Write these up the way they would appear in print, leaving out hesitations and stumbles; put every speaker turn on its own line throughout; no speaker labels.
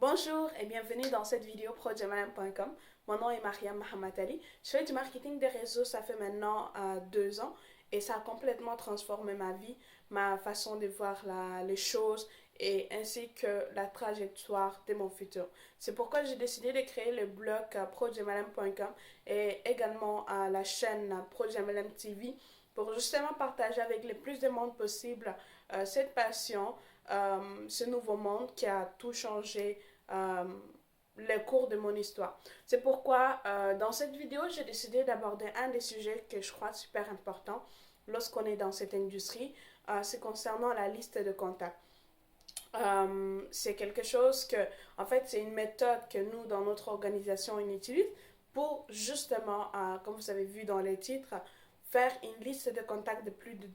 Bonjour et bienvenue dans cette vidéo projetmalem.com. Mon nom est Mariam Mahamatali. Je fais du marketing des réseaux, ça fait maintenant 2 ans et ça a complètement transformé ma vie, ma façon de voir les choses et ainsi que la trajectoire de mon futur. C'est pourquoi j'ai décidé de créer le blog projetmalem.com et également la chaîne Projetmalem TV pour justement partager avec le plus de monde possible cette passion, ce nouveau monde qui a tout changé euh, le cours de mon histoire. C'est pourquoi dans cette vidéo, j'ai décidé d'aborder un des sujets que je crois super important lorsqu'on est dans cette industrie, c'est concernant la liste de contacts. C'est quelque chose que, en fait, c'est une méthode que nous, dans notre organisation, on utilise pour justement, comme vous avez vu dans les titres, faire une liste de contacts de plus de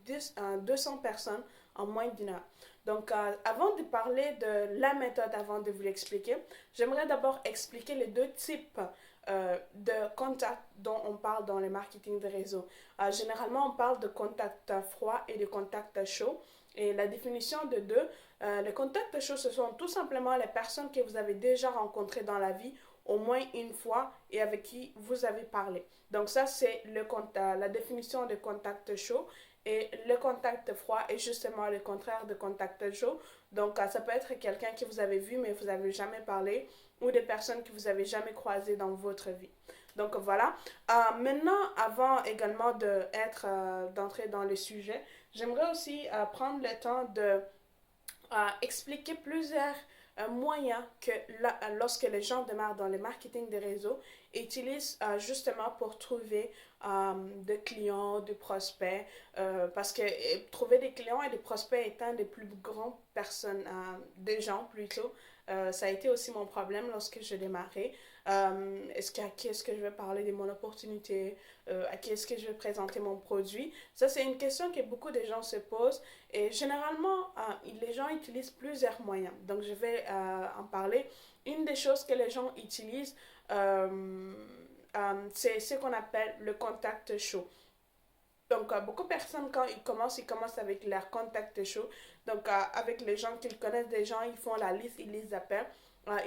200 personnes en moins d'une heure. Donc, avant de parler de la méthode, avant de vous l'expliquer, j'aimerais d'abord expliquer les deux types de contacts dont on parle dans le marketing de réseau. Généralement, on parle de contacts froids et de contacts chauds. Et la définition de deux, les contacts chauds, ce sont tout simplement les personnes que vous avez déjà rencontrées dans la vie au moins une fois et avec qui vous avez parlé. Donc ça, c'est la définition de contact chaud. Et le contact froid est justement le contraire de contact chaud. Donc ça peut être quelqu'un que vous avez vu mais vous n'avez jamais parlé ou des personnes que vous n'avez jamais croisées dans votre vie. Donc voilà. Maintenant, avant également d'entrer dans le sujet, j'aimerais aussi prendre le temps de expliquer plusieurs moyens que lorsque les gens démarrent dans le marketing des réseaux, utilisent justement pour trouver des clients, des prospects, parce que trouver des clients et des prospects étant des plus grandes personnes, des gens plutôt, ça a été aussi mon problème lorsque je démarrais. À qui est-ce que je vais parler de mon opportunité? À qui est-ce que je vais présenter mon produit? Ça, c'est une question que beaucoup de gens se posent et généralement, les gens utilisent plusieurs moyens. Donc, je vais en parler. Une des choses que les gens utilisent, c'est ce qu'on appelle le contact chaud. Donc, beaucoup de personnes, quand ils commencent avec leur contact chaud. Donc, avec les gens qu'ils connaissent, des gens, ils font la liste, ils les appellent.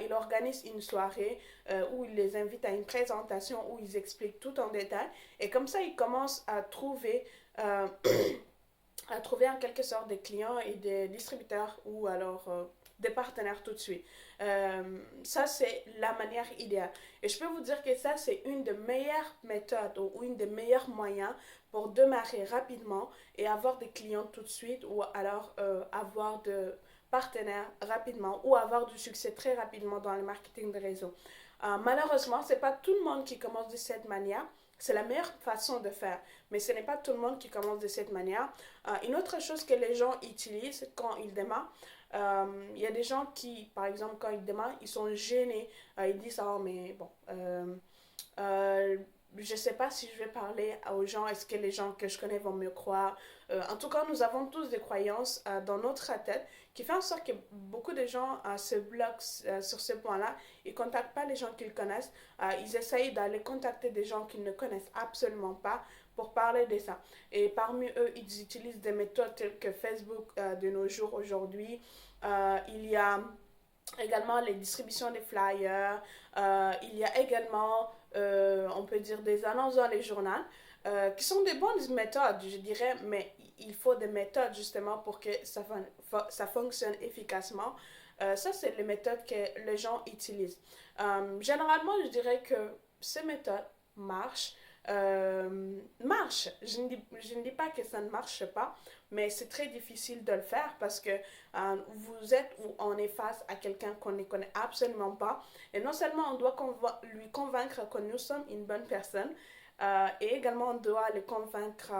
Ils organisent une soirée où ils les invitent à une présentation où ils expliquent tout en détail. Et comme ça, ils commencent euh, à trouver en quelque sorte des clients et des distributeurs ou alors des partenaires tout de suite. Ça, c'est la manière idéale. Et je peux vous dire que ça, c'est une des meilleures méthodes ou une des meilleurs moyens pour démarrer rapidement et avoir des clients tout de suite ou alors avoir de partenaires rapidement ou avoir du succès très rapidement dans le marketing de réseau. Malheureusement, ce n'est pas tout le monde qui commence de cette manière. C'est la meilleure façon de faire, mais ce n'est pas tout le monde qui commence de cette manière. Une autre chose que les gens utilisent quand ils démarrent, il y a des gens qui, par exemple, quand ils démarrent, ils sont gênés. Ils disent, oh, mais bon, euh, je ne sais pas si je vais parler aux gens, est-ce que les gens que je connais vont me croire. En tout cas, nous avons tous des croyances dans notre tête qui fait en sorte que beaucoup de gens se bloquent sur ce point-là. Ils ne contactent pas les gens qu'ils connaissent. Ils essayent d'aller contacter des gens qu'ils ne connaissent absolument pas pour parler de ça. Et parmi eux, ils utilisent des méthodes telles que Facebook de nos jours aujourd'hui. Il y a également les distributions des flyers. Il y a également, on peut dire, des annonces dans les journaux. Qui sont des bonnes méthodes, je dirais, mais il faut des méthodes justement pour que ça fonctionne efficacement. Ça, c'est les méthodes que les gens utilisent. Généralement, je dirais que ces méthodes marchent. Marchent. Je ne dis pas que ça ne marche pas, mais c'est très difficile de le faire parce que vous êtes ou on est face à quelqu'un qu'on ne connaît absolument pas. Et non seulement on doit lui convaincre que nous sommes une bonne personne, et également on doit le convaincre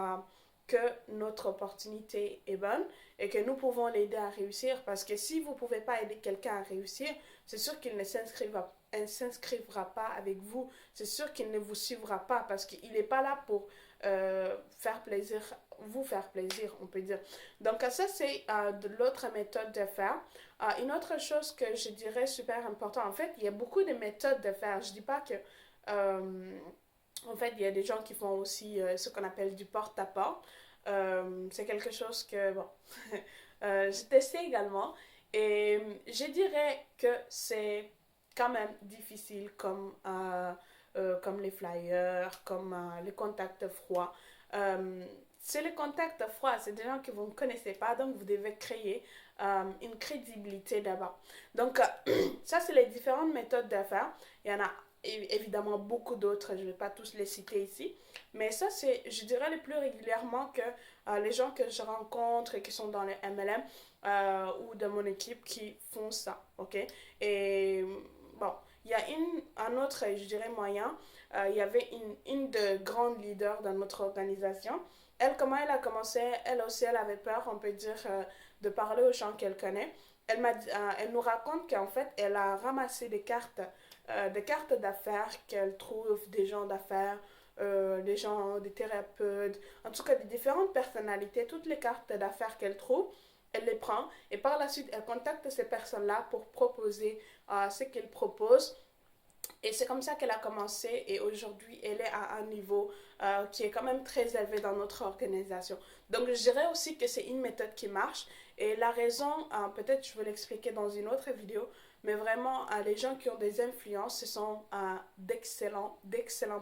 que notre opportunité est bonne et que nous pouvons l'aider à réussir parce que si vous ne pouvez pas aider quelqu'un à réussir, c'est sûr qu'il ne s'inscrivra pas avec vous, c'est sûr qu'il ne vous suivra pas parce qu'il n'est pas là pour vous faire plaisir, on peut dire. Donc ça, c'est de l'autre méthode de faire. Une autre chose que je dirais super important, en fait, il y a beaucoup de méthodes de faire. Je ne dis pas que en fait, il y a des gens qui font aussi ce qu'on appelle du porte-à-porte. C'est quelque chose que, bon, j'ai testé également. Et je dirais que c'est quand même difficile comme les flyers, comme les contacts froids. Euh, c'est les contacts froids, c'est des gens que vous ne connaissez pas, donc vous devez créer une crédibilité d'abord. Donc, ça, c'est les différentes méthodes d'affaires. Il y en a évidemment beaucoup d'autres, je ne vais pas tous les citer ici, mais ça, c'est, je dirais, les plus régulièrement que les gens que je rencontre et qui sont dans les MLM ou de mon équipe qui font ça, ok? Et bon, il y a un autre, je dirais, moyen. Il y avait une de grandes leaders dans notre organisation. Elle, comment elle a commencé, elle aussi, elle avait peur, on peut dire, de parler aux gens qu'elle connaît. Elle nous raconte qu'en fait, elle a ramassé des cartes d'affaires qu'elle trouve des gens d'affaires, des gens, des thérapeutes, en tout cas des différentes personnalités, toutes les cartes d'affaires qu'elle trouve, elle les prend et par la suite, elle contacte ces personnes-là pour proposer ce qu'elle propose. Et c'est comme ça qu'elle a commencé et aujourd'hui, elle est à un niveau qui est quand même très élevé dans notre organisation. Donc, je dirais aussi que c'est une méthode qui marche. Et la raison, peut-être je vais l'expliquer dans une autre vidéo, mais vraiment, les gens qui ont des influences, ce sont d'excellents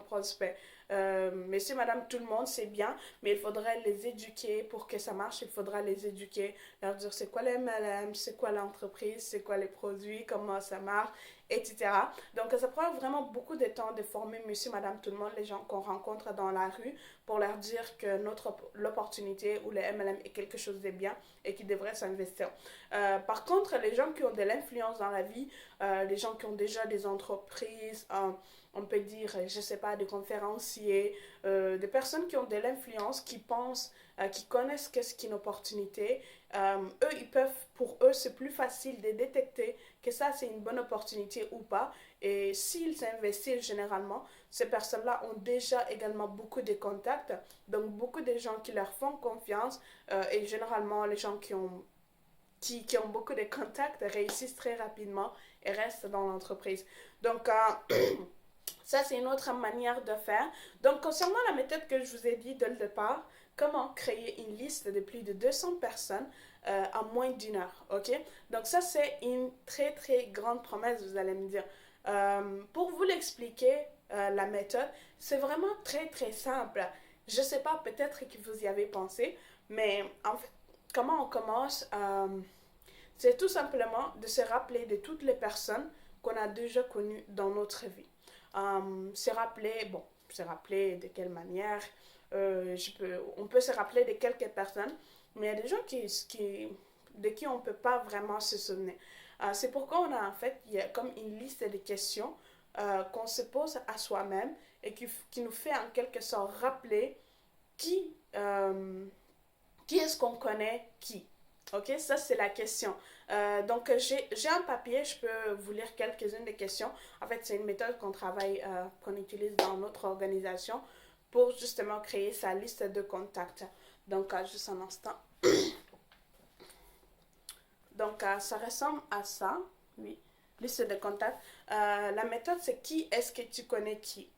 prospects. Monsieur, madame, tout le monde, c'est bien, mais il faudrait les éduquer pour que ça marche. Il faudra les éduquer, leur dire c'est quoi les MLM, c'est quoi l'entreprise, c'est quoi les produits, comment ça marche, etc. Donc, ça prend vraiment beaucoup de temps de former monsieur, madame, tout le monde, les gens qu'on rencontre dans la rue, pour leur dire que l'opportunité ou le MLM est quelque chose de bien et qu'ils devraient s'investir. Par contre, les gens qui ont de l'influence dans la vie, les gens qui ont déjà des entreprises, on peut dire, je ne sais pas, des conférenciers, des personnes qui ont de l'influence, qui pensent, qui connaissent qu'est-ce qu'une opportunité, eux, pour eux, c'est plus facile de détecter que ça, c'est une bonne opportunité ou pas. Et s'ils s'investissent généralement, ces personnes-là ont déjà également beaucoup de contacts, donc beaucoup de gens qui leur font confiance, et généralement, les gens qui ont beaucoup de contacts réussissent très rapidement et restent dans l'entreprise. Donc, ça, c'est une autre manière de faire. Donc, concernant la méthode que je vous ai dit dès le départ, comment créer une liste de plus de 200 personnes en moins d'une heure, ok? Donc, ça, c'est une très, très grande promesse, vous allez me dire. Pour vous l'expliquer, la méthode, c'est vraiment très, très simple. Je ne sais pas, peut-être que vous y avez pensé, mais en fait, comment on commence c'est tout simplement de se rappeler de toutes les personnes qu'on a déjà connues dans notre vie. Se rappeler de quelle manière, on peut se rappeler de quelques personnes, mais il y a des gens de qui on ne peut pas vraiment se souvenir. C'est pourquoi on a en fait, il y a comme une liste de questions qu'on se pose à soi-même et qui nous fait en quelque sorte rappeler qui, euh, qui est-ce qu'on connaît qui. Ok, ça c'est la question. Donc j'ai un papier, je peux vous lire quelques-unes des questions. En fait, c'est une méthode qu'on utilise dans notre organisation pour justement créer sa liste de contacts. Donc juste un instant. Donc ça ressemble à ça, oui, liste de contacts. La méthode c'est qui est-ce que tu connais qui.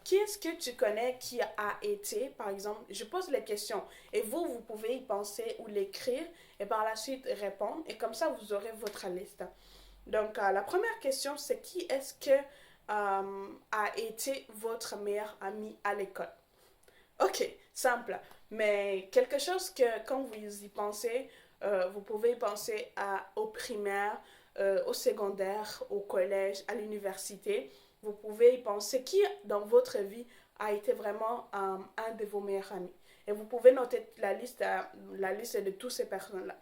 Qui est-ce que tu connais qui a été, par exemple, je pose les questions et vous pouvez y penser ou l'écrire et par la suite répondre et comme ça vous aurez votre liste. Donc la première question c'est qui est-ce que a été votre meilleur ami à l'école. Ok, simple, mais quelque chose que quand vous y pensez, vous pouvez penser au primaire, au secondaire, au collège, à l'université. Vous pouvez y penser qui dans votre vie a été vraiment un de vos meilleurs amis. Et vous pouvez noter la liste de toutes ces personnes-là.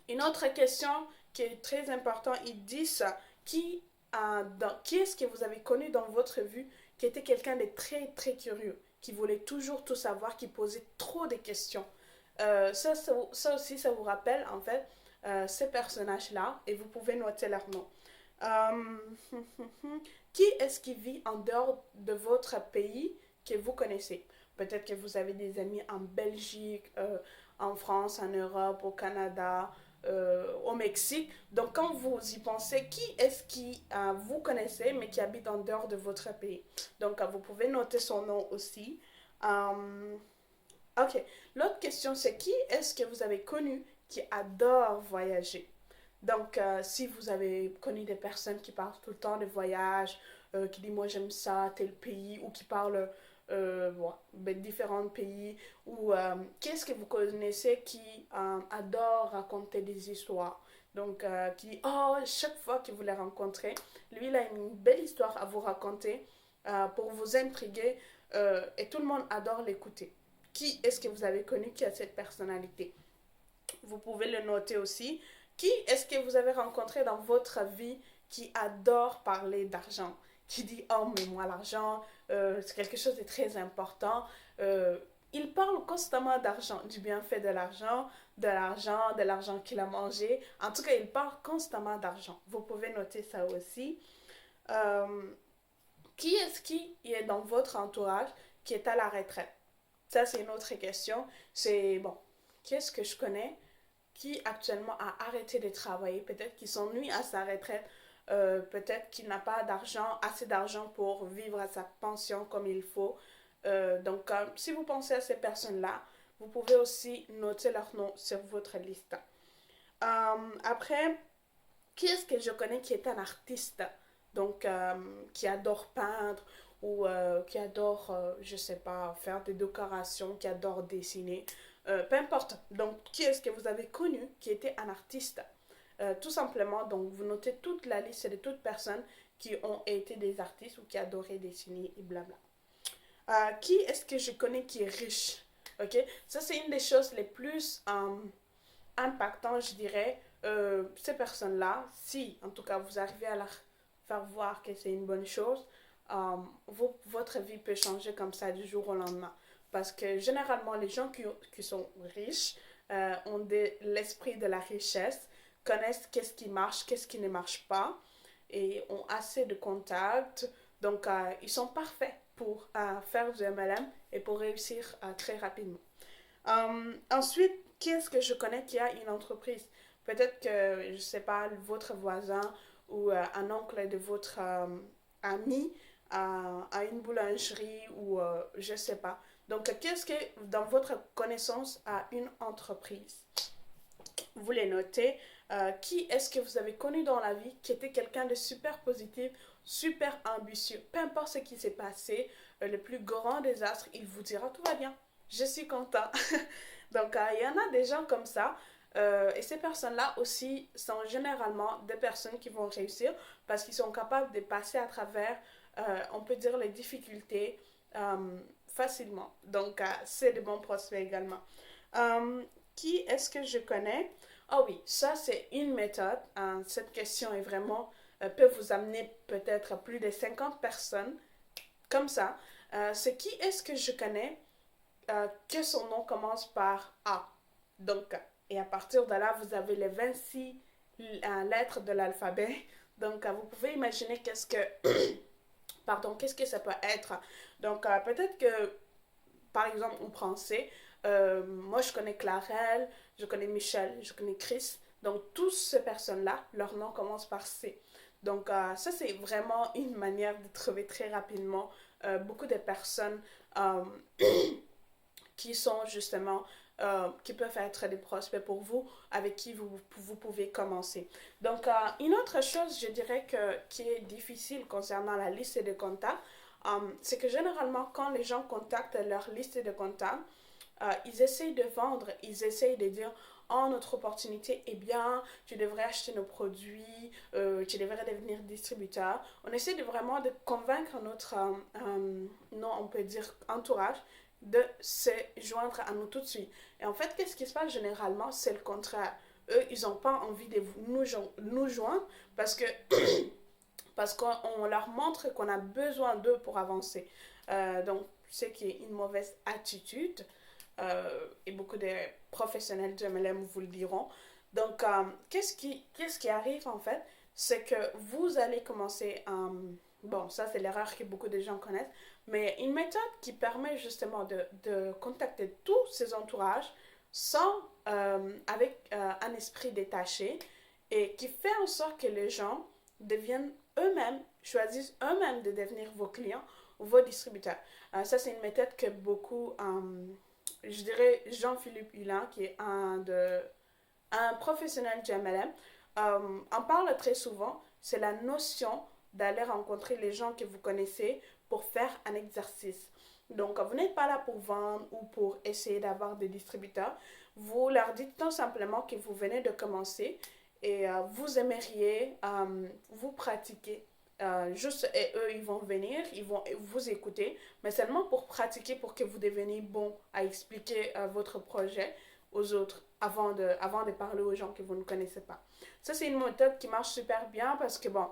Une autre question qui est très importante, ils disent qui est-ce que vous avez connu dans votre vie qui était quelqu'un de très très curieux, qui voulait toujours tout savoir, qui posait trop de questions. Ça aussi, ça vous rappelle en fait ces personnages-là et vous pouvez noter leur nom. Euh, qui est-ce qui vit en dehors de votre pays que vous connaissez? Peut-être que vous avez des amis en Belgique, en France, en Europe, au Canada, au Mexique. Donc, quand vous y pensez, qui est-ce qui vous connaissez mais qui habite en dehors de votre pays? Donc, vous pouvez noter son nom aussi. Ok. L'autre question, c'est qui est-ce que vous avez connu qui adorent voyager. Donc, si vous avez connu des personnes qui parlent tout le temps de voyage, qui disent moi j'aime ça, tel pays, ou qui parlent bon, différents pays, ou qu'est-ce que vous connaissez qui adore raconter des histoires. Donc, qui dit, oh, chaque fois que vous les rencontrez, lui, il a une belle histoire à vous raconter pour vous intriguer et tout le monde adore l'écouter. Qui est-ce que vous avez connu qui a cette personnalité? Vous pouvez le noter aussi. Qui est-ce que vous avez rencontré dans votre vie qui adore parler d'argent? Qui dit, oh, mais moi, l'argent, c'est quelque chose de très important. Il parle constamment d'argent, du bienfait de l'argent qu'il a mangé. En tout cas, il parle constamment d'argent. Vous pouvez noter ça aussi. Euh, qui est-ce qui est dans votre entourage qui est à la retraite? Ça, c'est une autre question. C'est, bon, qu'est-ce que je connais qui actuellement a arrêté de travailler, peut-être qu'il s'ennuie à sa retraite, peut-être qu'il n'a pas d'argent, assez d'argent pour vivre à sa pension comme il faut. Donc, si vous pensez à ces personnes-là, vous pouvez aussi noter leur nom sur votre liste. Après, qui est-ce que je connais qui est un artiste? Donc, qui adore peindre ou qui adore, je sais pas, faire des décorations, qui adore dessiner. Peu importe. Donc, qui est-ce que vous avez connu qui était un artiste? Tout simplement, donc, vous notez toute la liste de toutes personnes qui ont été des artistes ou qui adoraient dessiner et blabla. Qui est-ce que je connais qui est riche? Ok? Ça, c'est une des choses les plus impactantes, je dirais. Ces personnes-là, si en tout cas vous arrivez à leur faire voir que c'est une bonne chose, votre vie peut changer comme ça du jour au lendemain. Parce que généralement, les gens qui sont riches ont l'esprit de la richesse, connaissent qu'est-ce qui marche, qu'est-ce qui ne marche pas, et ont assez de contacts. Donc, ils sont parfaits pour faire du MLM et pour réussir très rapidement. Ensuite, qu'est-ce que je connais qui a une entreprise? Peut-être que, je ne sais pas, votre voisin ou un oncle de votre ami a une boulangerie ou je ne sais pas. Donc, qu'est-ce que dans votre connaissance a une entreprise? Vous les notez. Qui est-ce que vous avez connu dans la vie qui était quelqu'un de super positif, super ambitieux? Peu importe ce qui s'est passé, le plus grand désastre, il vous dira tout va bien, je suis content. Donc, il y en a des gens comme ça. Et ces personnes-là aussi sont généralement des personnes qui vont réussir parce qu'ils sont capables de passer à travers, on peut dire, les difficultés facilement. Donc, c'est de bons prospects également. Qui est-ce que je connais? Ah oui, ça c'est une méthode. Cette question est vraiment, peut vous amener peut-être à plus de 50 personnes comme ça. C'est qui est-ce que je connais que son nom commence par A. Donc, et à partir de là, vous avez les 26 lettres de l'alphabet. Donc, vous pouvez imaginer qu'est-ce que, pardon, qu'est-ce que ça peut être. Donc, peut-être que, par exemple, on prend C. Moi, je connais Clarel, je connais Michel, je connais Chris. Donc, toutes ces personnes-là, leur nom commence par C. Donc, ça, c'est vraiment une manière de trouver très rapidement beaucoup de personnes qui sont justement, qui peuvent être des prospects pour vous, avec qui vous pouvez commencer. Donc, une autre chose, je dirais, qui est difficile concernant la liste de contacts, c'est que généralement, quand les gens contactent leur liste de contacts, ils essayent de vendre, ils essayent de dire oh, notre opportunité est bien, tu devrais acheter nos produits, tu devrais devenir distributeur. On essaie de vraiment de convaincre notre, non, on peut dire entourage, de se joindre à nous tout de suite. Et en fait, qu'est-ce qui se passe généralement? C'est le contraire. Eux, ils n'ont pas envie de nous joindre parce que parce qu'on leur montre qu'on a besoin d'eux pour avancer. Donc, ce qui est une mauvaise attitude. Et beaucoup de professionnels du MLM vous le diront. Donc, qu'est-ce qui arrive en fait? C'est que vous allez commencer, bon, ça c'est l'erreur que beaucoup de gens connaissent, mais une méthode qui permet justement de contacter tous ces entourages sans, avec un esprit détaché et qui fait en sorte que les gens deviennent eux-mêmes, choisissent eux-mêmes de devenir vos clients ou vos distributeurs. Ça, c'est une méthode que beaucoup, je dirais Jean-Philippe Hulin, qui est Un professionnel du MLM en parle très souvent, c'est la notion d'aller rencontrer les gens que vous connaissez pour faire un exercice. Donc, vous n'êtes pas là pour vendre ou pour essayer d'avoir des distributeurs. Vous leur dites tout simplement que vous venez de commencer et vous aimeriez vous pratiquer. Juste, et eux, ils vont venir, ils vont vous écouter, mais seulement pour pratiquer, pour que vous deveniez bon à expliquer votre projet aux autres avant de parler aux gens que vous ne connaissez pas. Ça, c'est une méthode qui marche super bien parce que, bon,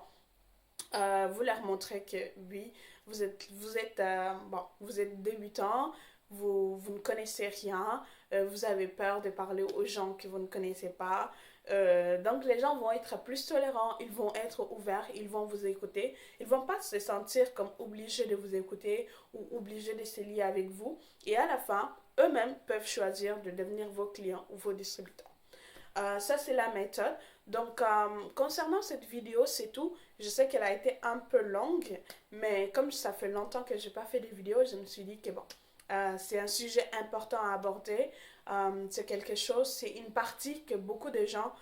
vous leur montrez que oui, vous êtes débutant, vous ne connaissez rien, vous avez peur de parler aux gens que vous ne connaissez pas. Donc les gens vont être plus tolérants, ils vont être ouverts, ils vont vous écouter. Ils ne vont pas se sentir comme obligés de vous écouter ou obligés de se lier avec vous. Et à la fin, eux-mêmes peuvent choisir de devenir vos clients ou vos distributeurs. Ça, c'est la méthode. Donc, concernant cette vidéo, c'est tout. Je sais qu'elle a été un peu longue, mais comme ça fait longtemps que je n'ai pas fait de vidéo, je me suis dit que bon, c'est un sujet important à aborder. C'est quelque chose, c'est une partie que beaucoup de gens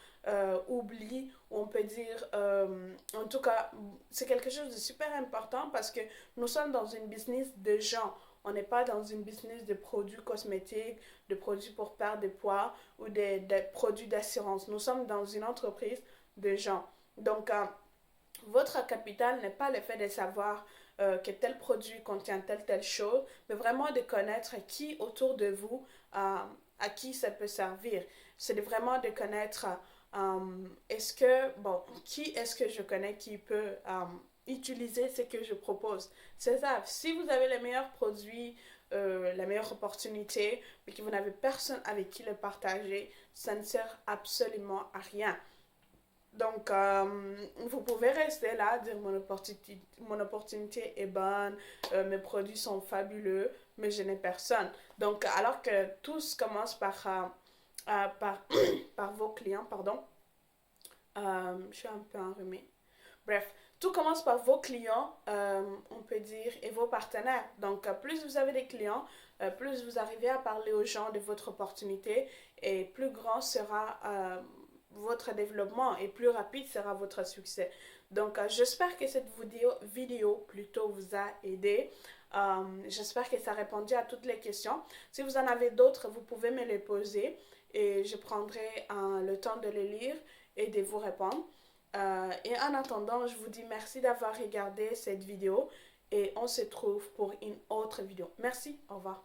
oublient, ou on peut dire, en tout cas, c'est quelque chose de super important parce que nous sommes dans une business de gens. On n'est pas dans une business de produits cosmétiques, de produits pour perdre du poids ou de produits d'assurance. Nous sommes dans une entreprise de gens. Donc, votre capital n'est pas le fait de savoir que tel produit contient telle chose, mais vraiment de connaître qui autour de vous, à qui ça peut servir. C'est vraiment de connaître qui est-ce que je connais qui peut utiliser ce que je propose. C'est ça. Si vous avez les meilleurs produits, la meilleure opportunité, mais que vous n'avez personne avec qui le partager, ça ne sert absolument à rien. Donc, vous pouvez rester là, dire mon opportunité est bonne, mes produits sont fabuleux, mais je n'ai personne. Donc, alors que tous commencent par vos clients, pardon. Je suis un peu enrhumée. Bref, tout commence par vos clients, on peut dire, et vos partenaires. Donc, plus vous avez des clients, plus vous arrivez à parler aux gens de votre opportunité et plus grand sera votre développement et plus rapide sera votre succès. Donc, j'espère que cette vidéo plutôt vous a aidé. J'espère que ça a répondu à toutes les questions. Si vous en avez d'autres, vous pouvez me les poser et je prendrai le temps de les lire et de vous répondre. Et en attendant, je vous dis merci d'avoir regardé cette vidéo et on se trouve pour une autre vidéo. Merci, au revoir.